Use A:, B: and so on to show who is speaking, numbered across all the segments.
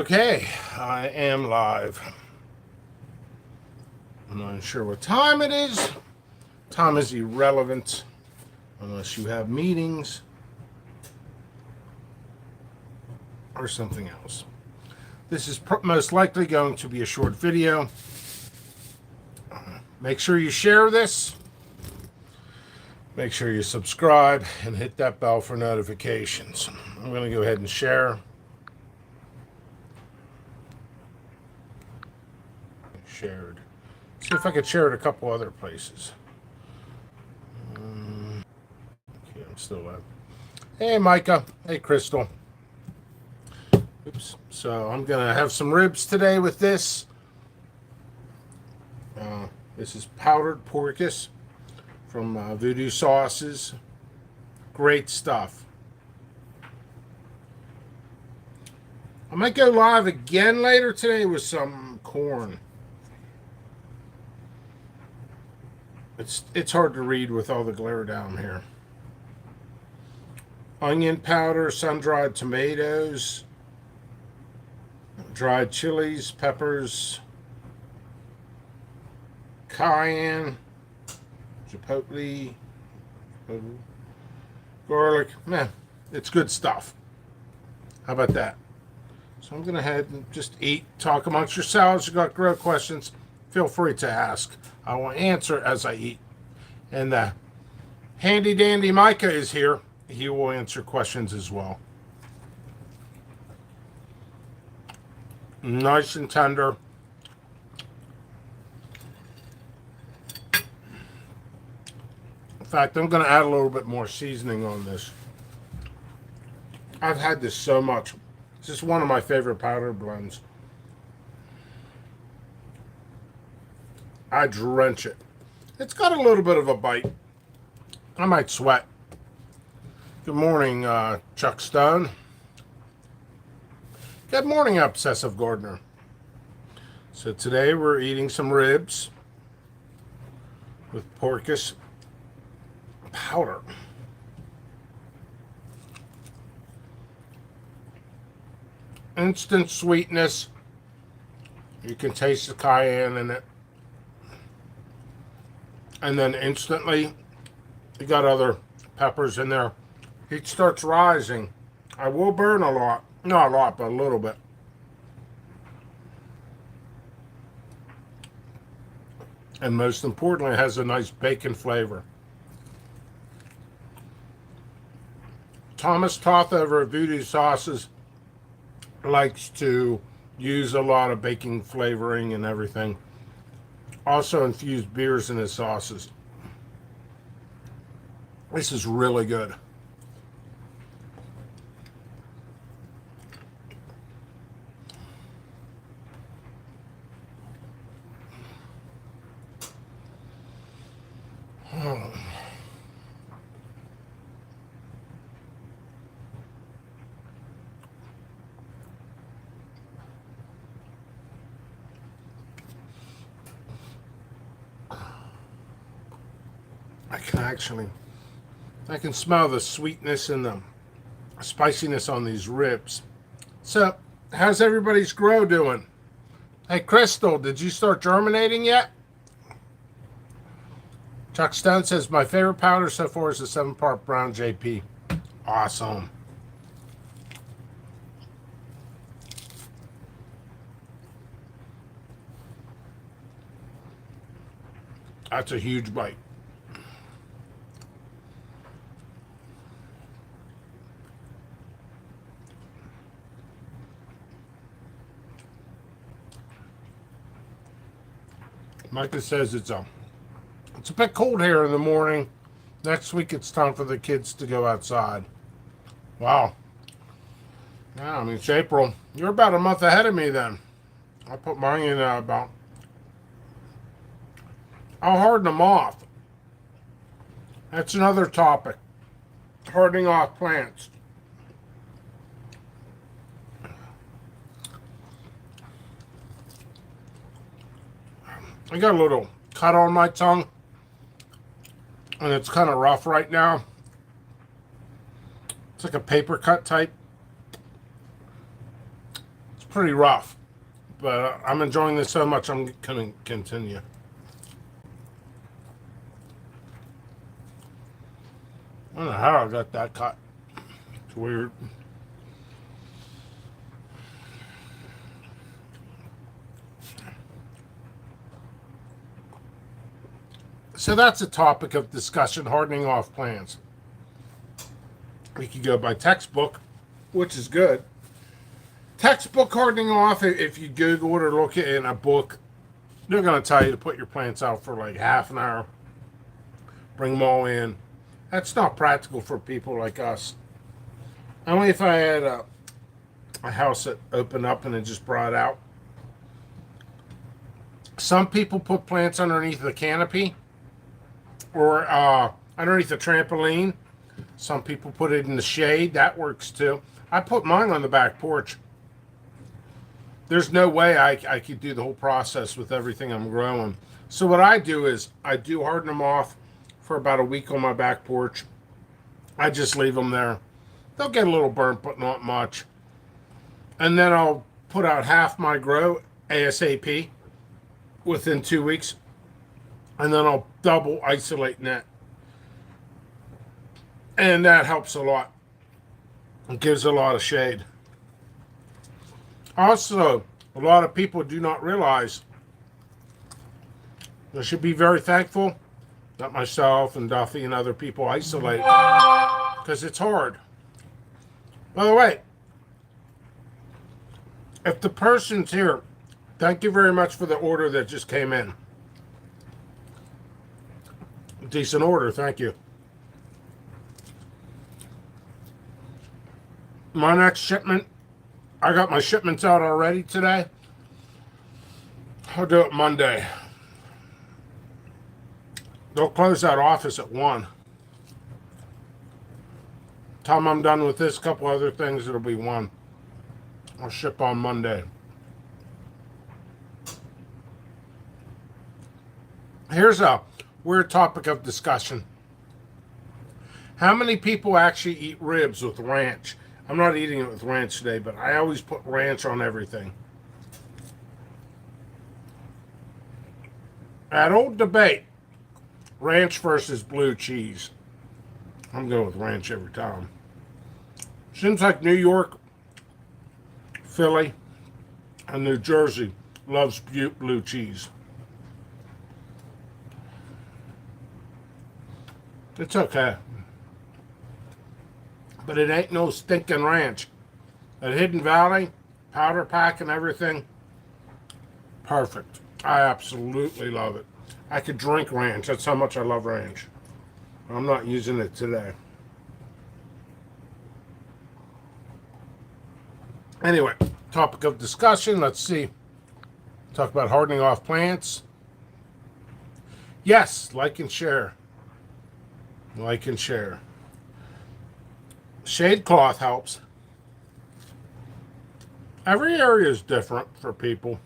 A: Okay, I am live. I'm not sure what time it is. Time is irrelevant unless you have meetings or something else. This is most likely going to be a short video. Make sure you share this. Make sure you subscribe and hit that bell for notifications. I'm going to go ahead and share. Shared. See if I could share it a couple other places. Okay, I'm still live. Hey, Micah. Hey, Crystal. Oops. So I'm going to have some ribs today with this. This is powdered porpoise from Voodoo Sauces. Great stuff. I might go live again later today with some corn. It's hard to read with all the glare down here. Onion powder, sun-dried tomatoes, dried chilies, peppers, cayenne, chipotle, garlic. Man, it's good stuff. How about that? So I'm going to head and just eat, talk amongst yourselves. If you got grill questions, feel free to ask. I will answer as I eat. And the handy dandy Micah is here. He will answer questions as well. Nice and tender. In fact, I'm going to add a little bit more seasoning on this. I've had this so much. This is one of my favorite powder blends. I drench it. It's got a little bit of a bite. I might sweat. Good morning, Chuck Stone. Good morning, Obsessive Gardener. So today we're eating some ribs with porpoise powder. Instant sweetness. You can taste the cayenne in it. And then instantly, you got other peppers in there. Heat starts rising. I will burn a lot. Not a lot, but a little bit. And most importantly, it has a nice bacon flavor. Thomas Toth over at Voodoo Sauces likes to use a lot of baking flavoring and everything. Also infused beers in his sauces. This is really good. I can smell the sweetness and the spiciness on these ribs. So, how's everybody's grow doing? Hey, Crystal, did you start germinating yet? Chuck Stone says, my favorite powder so far is the 7-part brown JP. Awesome. That's a huge bite. Micah says it's a bit cold here in the morning. Next week it's time for the kids to go outside. Wow. Yeah, I mean, it's April. You're about a month ahead of me then. I put mine in about... I'll harden them off. That's another topic. Hardening off plants. I got a little cut on my tongue, and it's kind of rough right now. It's like a paper cut type. It's pretty rough. But I'm enjoying this so much, I'm going to continue. I don't know how I got that cut. It's weird. So that's a topic of discussion, hardening off plants. We could go by textbook, which is good. Textbook hardening off, if you Google it or look at it in a book, they're going to tell you to put your plants out for like half an hour. Bring them all in. That's not practical for people like us. Only if I had a house that opened up and it just brought out. Some people put plants underneath the canopy or underneath the trampoline. Some people put it in the shade. That works too. I put mine on the back porch. There's no way I could do the whole process with everything I'm growing. So what I do is I do harden them off for about a week on my back porch. I just leave them there. They'll get a little burnt, but not much. And then I'll put out half my grow ASAP within 2 weeks. And then I'll double isolate net. And that helps a lot. It gives a lot of shade. Also, a lot of people do not realize they should be very thankful that myself and Duffy and other people isolate because it's hard. By the way, if the person's here, thank you very much for the order that just came in. Decent order, thank you. My next shipment, I got my shipments out already today. I'll do it Monday. They'll close that office at 1. Time I'm done with this, couple other things, it'll be 1. I'll ship on Monday. Here's a weird topic of discussion. How many people actually eat ribs with ranch? I'm not eating it with ranch today, but I always put ranch on everything. That old debate, ranch versus blue cheese. I'm going with ranch every time. Seems like New York, Philly, and New Jersey loves blue cheese. It's okay. But it ain't no stinking ranch. At Hidden Valley, powder pack and everything, perfect. I absolutely love it. I could drink ranch. That's how much I love ranch. I'm not using it today. Anyway, topic of discussion. Let's see. Talk about hardening off plants. Yes, like and share. Like and share. Shade cloth helps. Every area is different for people.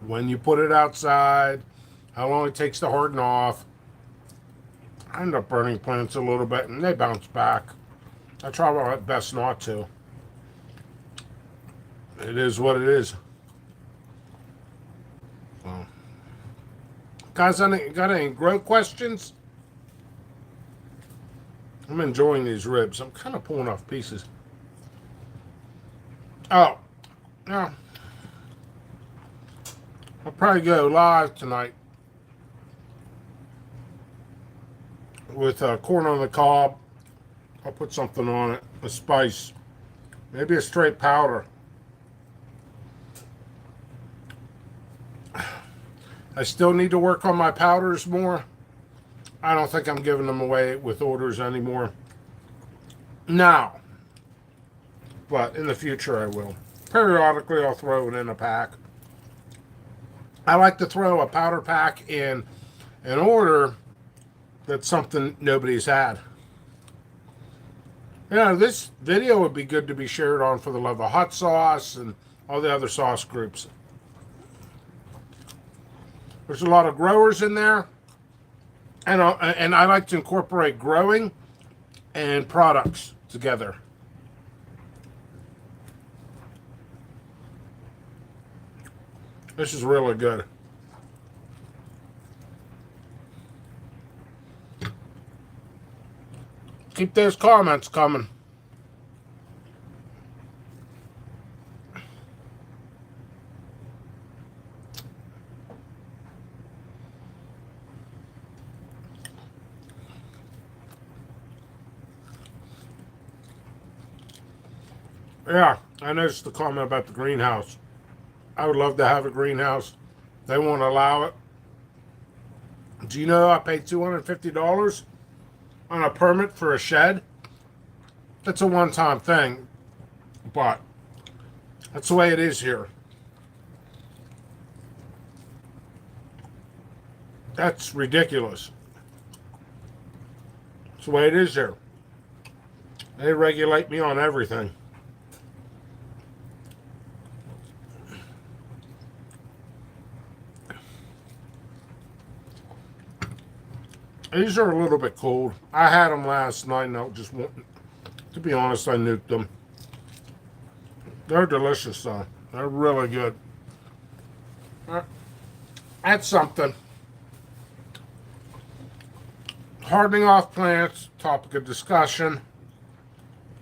A: When you put it outside, how long it takes to harden off. I end up burning plants a little bit and they bounce back. I try my best not to. It is what it is. Well, guys, got any grow questions? I'm enjoying these ribs. I'm kind of pulling off pieces. Oh, yeah. I'll probably go live tonight with corn on the cob. I'll put something on it, a spice, maybe a straight powder. I still need to work on my powders more. I don't think I'm giving them away with orders anymore now, but in the future I will. Periodically I'll throw it in a pack. I like to throw a powder pack in an order that's something nobody's had. You know, this video would be good to be shared on For the Love of Hot Sauce and all the other sauce groups. There's a lot of growers in there. And I like to incorporate growing and products together. This is really good. Keep those comments coming. Yeah, I noticed the comment about the greenhouse. I would love to have a greenhouse. They won't allow it. Do you know I paid $250 on a permit for a shed? That's a one-time thing, but that's the way it is here. That's ridiculous. It's the way it is here. They regulate me on everything. These are a little bit cold. I had them last night and I just want, to be honest, I nuked them. They're delicious though. They're really good. That's something. Hardening off plants, topic of discussion.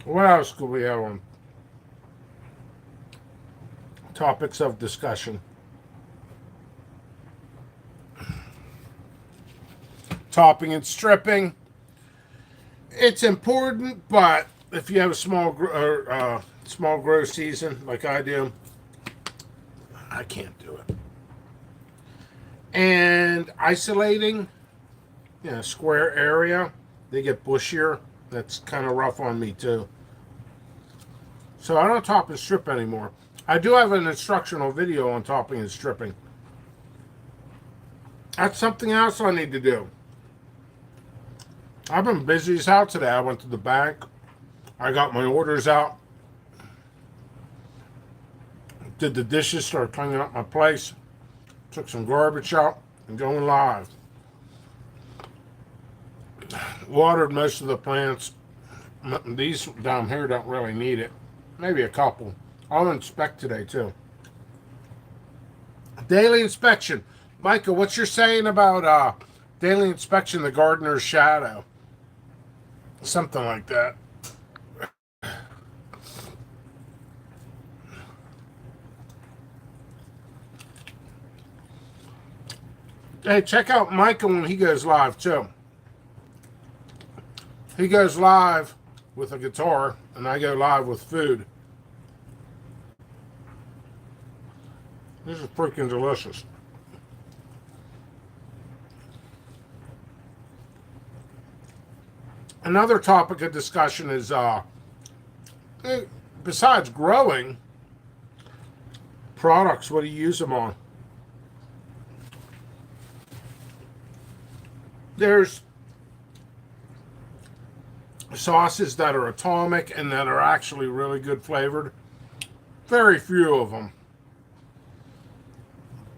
A: What else could we have on? Topics of discussion. Topping and stripping. It's important, but if you have a small grow season like I do, I can't do it. And isolating, square area, they get bushier. That's kind of rough on me too. So I don't top and strip anymore. I do have an instructional video on topping and stripping. That's something else I need to do. I've been busy as hell today. I went to the bank. I got my orders out. Did the dishes, started cleaning up my place. Took some garbage out and going live. Watered most of the plants. These down here don't really need it. Maybe a couple. I'll inspect today too. Daily inspection. Micah, what's your saying about daily inspection, the gardener's shadow? Something like that. Hey, check out Micah when he goes live too. He goes live with a guitar, and I go live with food. This is freaking delicious. Another topic of discussion is, besides growing products, what do you use them on? There's sauces that are atomic and that are actually really good flavored. Very few of them.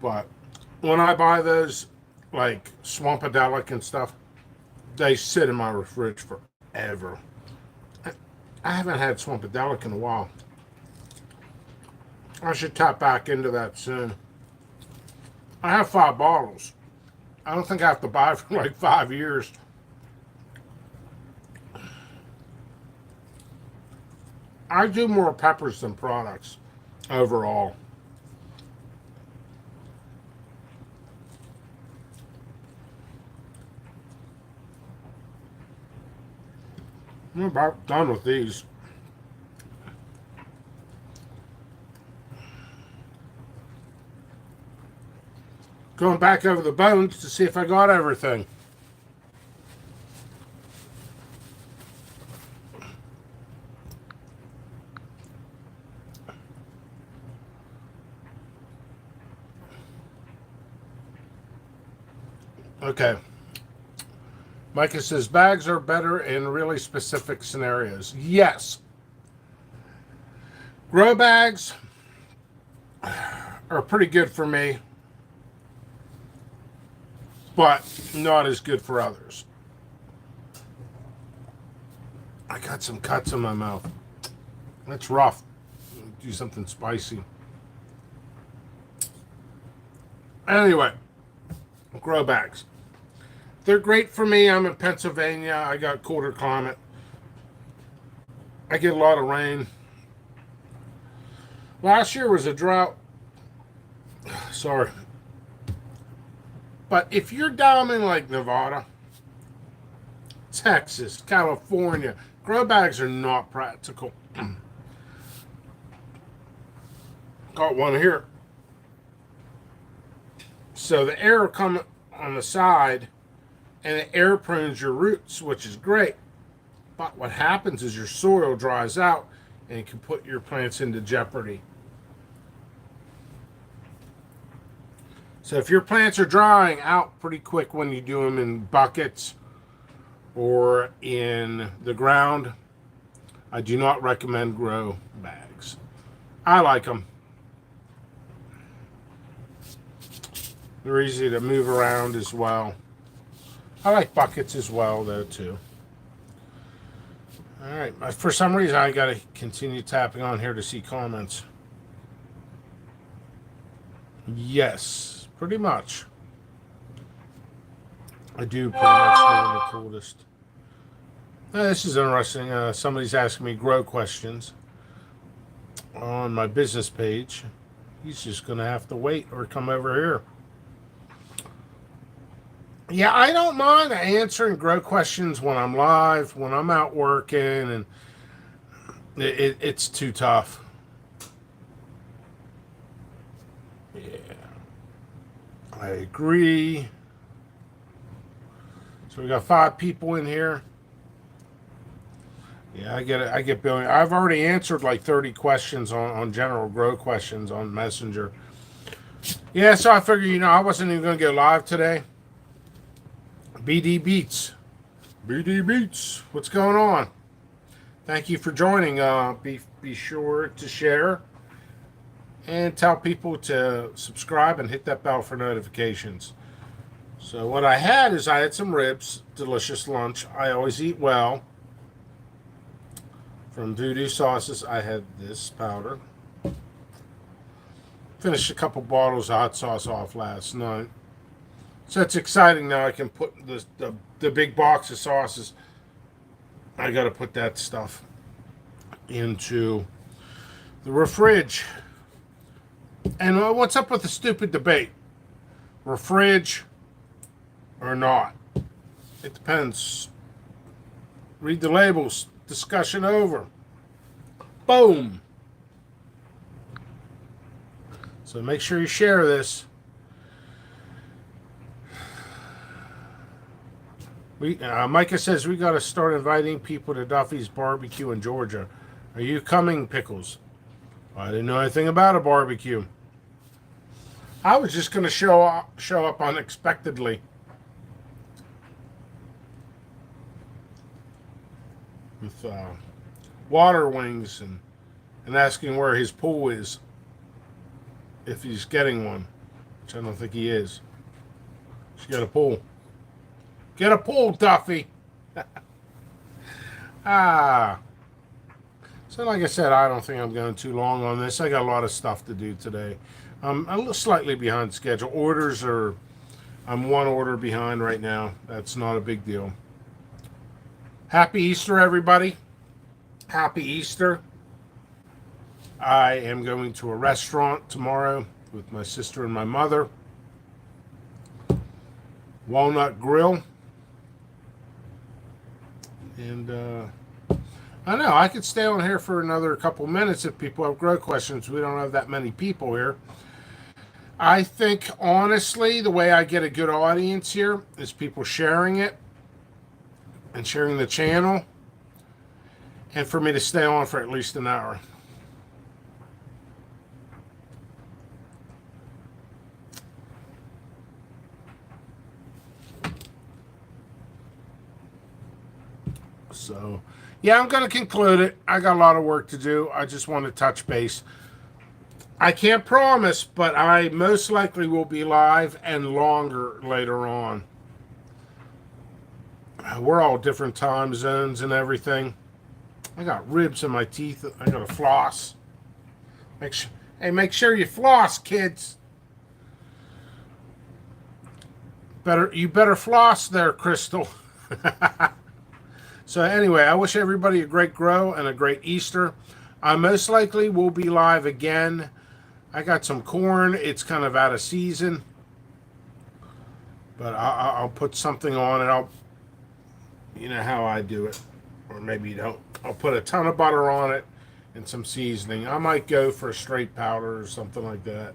A: But when I buy those, like Swampadelic and stuff, they sit in my fridge forever. I haven't had Swampadelic in a while. I should tap back into that soon. I have 5 bottles. I don't think I have to buy for like 5 years. I do more peppers than products overall. I'm about done with these. Going back over the bones to see if I got everything. Okay. Micah says bags are better in really specific scenarios. Yes. Grow bags are pretty good for me, but not as good for others. I got some cuts in my mouth. That's rough. Do something spicy. Anyway, grow bags. They're great for me. I'm in Pennsylvania. I got colder climate. I get a lot of rain. Last year was a drought. Sorry. But if you're down in like Nevada, Texas, California, grow bags are not practical. Got one here. So the air will come on the side and it air prunes your roots, which is great. But what happens is your soil dries out and it can put your plants into jeopardy. So if your plants are drying out pretty quick when you do them in buckets or in the ground, I do not recommend grow bags. I like them. They're easy to move around as well. I like buckets as well, though, too. All right. For some reason, I got to continue tapping on here to see comments. Yes, pretty much. I do pretty much know the coolest. This is interesting. Somebody's asking me grow questions on my business page. He's just going to have to wait or come over here. Yeah, I don't mind answering grow questions when I'm live, when I'm out working, and it's too tough. Yeah, I agree. So we got 5 people in here. Yeah, I get it. I get billion. I've already answered like 30 questions on general grow questions on Messenger. Yeah, so I figured, I wasn't even going to go live today. BD Beats. BD Beats. What's going on? Thank you for joining. Be sure to share and tell people to subscribe and hit that bell for notifications. So what I had some ribs, delicious lunch. I always eat well. From Voodoo Sauces, I had this powder. Finished a couple bottles of hot sauce off last night. So it's exciting now. I can put the big box of sauces. I got to put that stuff into the fridge. And what's up with the stupid debate? Fridge or not? It depends. Read the labels. Discussion over. Boom. So make sure you share this. Micah says we got to start inviting people to Duffy's barbecue in Georgia. Are you coming, Pickles? I didn't know anything about a barbecue. I was just going to show up unexpectedly. With water wings and asking where his pool is. If he's getting one. Which I don't think he is. He's got a pool. Get a pool, Duffy. So like I said, I don't think I'm going too long on this. I got a lot of stuff to do today. I'm a little slightly behind schedule. I'm 1 order behind right now. That's not a big deal. Happy Easter, everybody. Happy Easter. I am going to a restaurant tomorrow with my sister and my mother. Walnut Grill. And I know I could stay on here for another couple minutes if people have grow questions. We don't have that many people here. I think, honestly, the way I get a good audience here is people sharing it and sharing the channel, and for me to stay on for at least an hour. So, yeah, I'm going to conclude it. I got a lot of work to do. I just want to touch base. I can't promise, but I most likely will be live and longer later on. We're all different time zones and everything. I got ribs in my teeth. I got to floss. Make sure you floss, kids. You better floss there, Crystal. So anyway, I wish everybody a great grow and a great Easter. I most likely will be live again. I got some corn. It's kind of out of season, but I'll put something on it. You know how I do it, or maybe you don't. I'll put a ton of butter on it and some seasoning. I might go for a straight powder or something like that.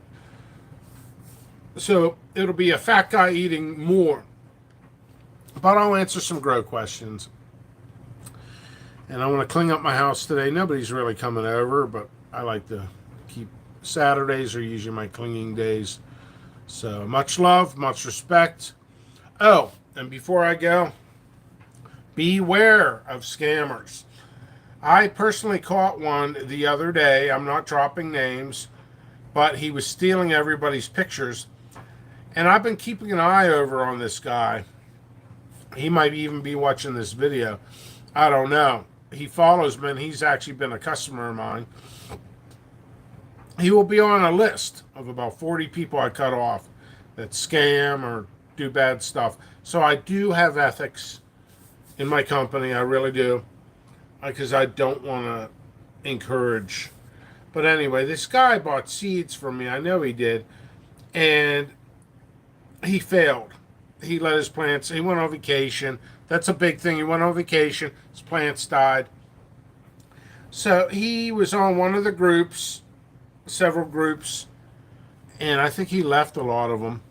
A: So it'll be a fat guy eating more. But I'll answer some grow questions. And I want to clean up my house today. Nobody's really coming over, but I like to keep Saturdays are usually my cleaning days. So much love, much respect. Oh, and before I go, beware of scammers. I personally caught one the other day. I'm not dropping names, but he was stealing everybody's pictures. And I've been keeping an eye over on this guy. He might even be watching this video. I don't know. He follows me, and he's actually been a customer of mine. He will be on a list of about 40 people I cut off that scam or do bad stuff. So I do have ethics in my company. I really do. Because I don't want to encourage. But anyway, this guy bought seeds from me. I know he did. And he failed. He let his plants, he went on vacation. That's a big thing. He went on vacation. His plants died. So he was on one of the groups, several groups, and I think he left a lot of them.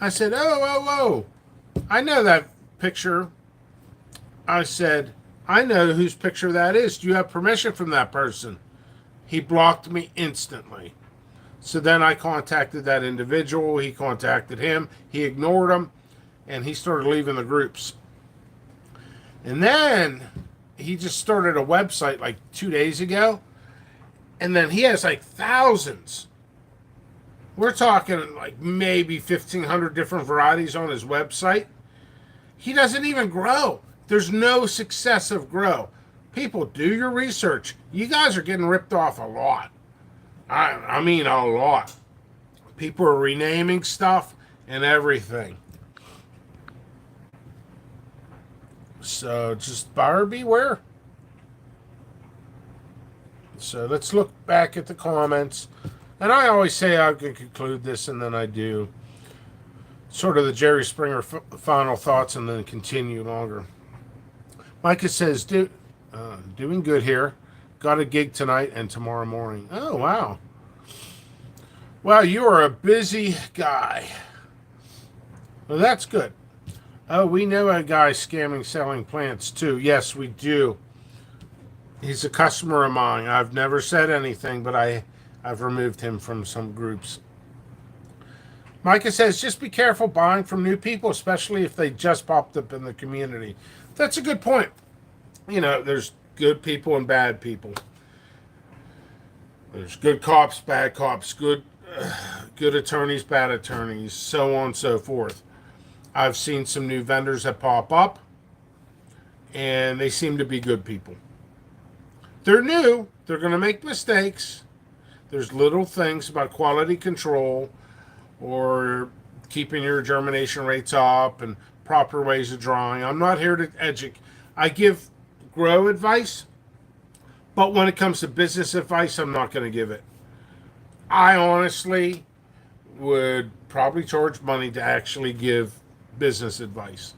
A: I said, oh, I know that picture. I said, I know whose picture that is. Do you have permission from that person? He blocked me instantly. So then I contacted that individual. He contacted him. He ignored him. And he started leaving the groups. And then he just started a website like 2 days ago. And then he has like thousands. We're talking like maybe 1,500 different varieties on his website. He doesn't even grow. There's no successive grow. People, do your research. You guys are getting ripped off a lot. I mean a lot. People are renaming stuff and everything. So just buyer beware. So let's look back at the comments. And I always say I can conclude this, and then I do sort of the Jerry Springer final thoughts and then continue longer. Micah says, doing good here. Got a gig tonight and tomorrow morning. Oh, wow. Well, you are a busy guy. Well, that's good. Oh, we know a guy scamming selling plants too. Yes, we do. He's a customer of mine. I've never said anything, but I've removed him from some groups. Micah says, just be careful buying from new people, especially if they just popped up in the community. That's a good point. You know, there's good people and bad people. There's good cops, bad cops, good attorneys, bad attorneys, so on and so forth. I've seen some new vendors that pop up, and they seem to be good people. They're new. They're going to make mistakes. There's little things about quality control or keeping your germination rates up and proper ways of drawing. I'm not here to educate. I give grow advice, but when it comes to business advice, I'm not going to give it. I honestly would probably charge money to actually give business advice.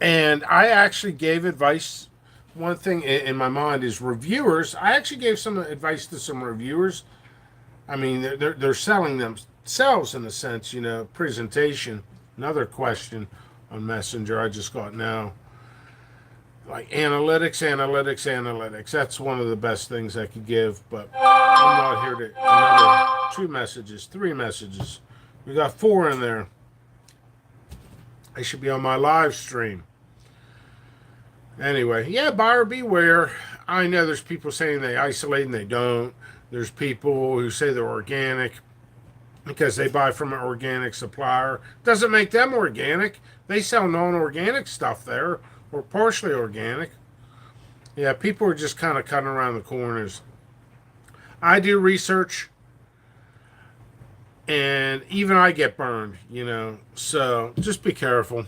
A: And I actually gave advice. One thing in my mind is reviewers. I actually gave some advice to some reviewers. I mean, they're selling themselves in a sense, you know, presentation. Another question on Messenger I just got now. Like analytics. That's one of the best things I could give, but I'm not here to. Another 2 messages, 3 messages. We got 4 in there. I should be on my live stream. Anyway, yeah, buyer beware. I know there's people saying they isolate and they don't. There's people who say they're organic because they buy from an organic supplier. Doesn't make them organic. They sell non-organic stuff there, or partially organic. Yeah, people are just kind of cutting around the corners. I do research. And even I get burned, you know. So just be careful.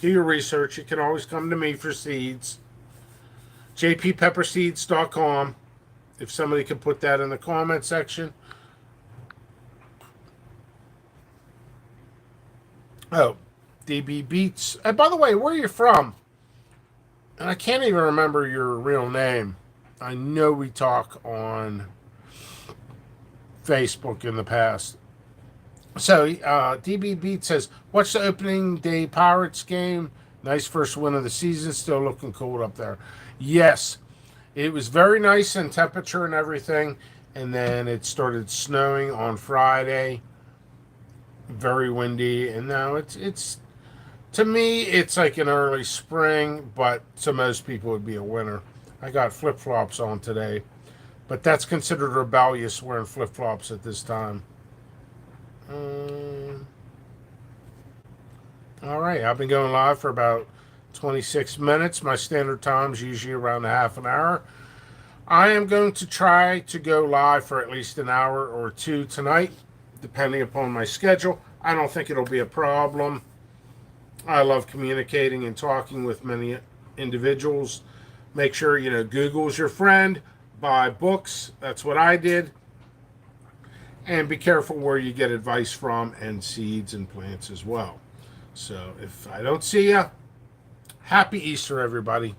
A: Do your research. You can always come to me for seeds. jppepperseeds.com. If somebody could put that in the comment section. Oh, DB Beats. And by the way, where are you from? And I can't even remember your real name. I know we talk on Facebook in the past. So, DB Beat says, watch the opening day Pirates game. Nice first win of the season. Still looking cold up there. Yes, it was very nice in temperature and everything. And then it started snowing on Friday. Very windy. And now it's to me, it's like an early spring, but to most people, it would be a winter. I got flip flops on today, but that's considered rebellious wearing flip flops at this time. All right, I've been going live for about 26 minutes. My standard time is usually around a half an hour. I am going to try to go live for at least an hour or two tonight, depending upon my schedule. I don't think it'll be a problem. I love communicating and talking with many individuals. Make sure, Google's your friend. Buy books. That's what I did. And be careful where you get advice from and seeds and plants as well. So if I don't see you, happy Easter, everybody.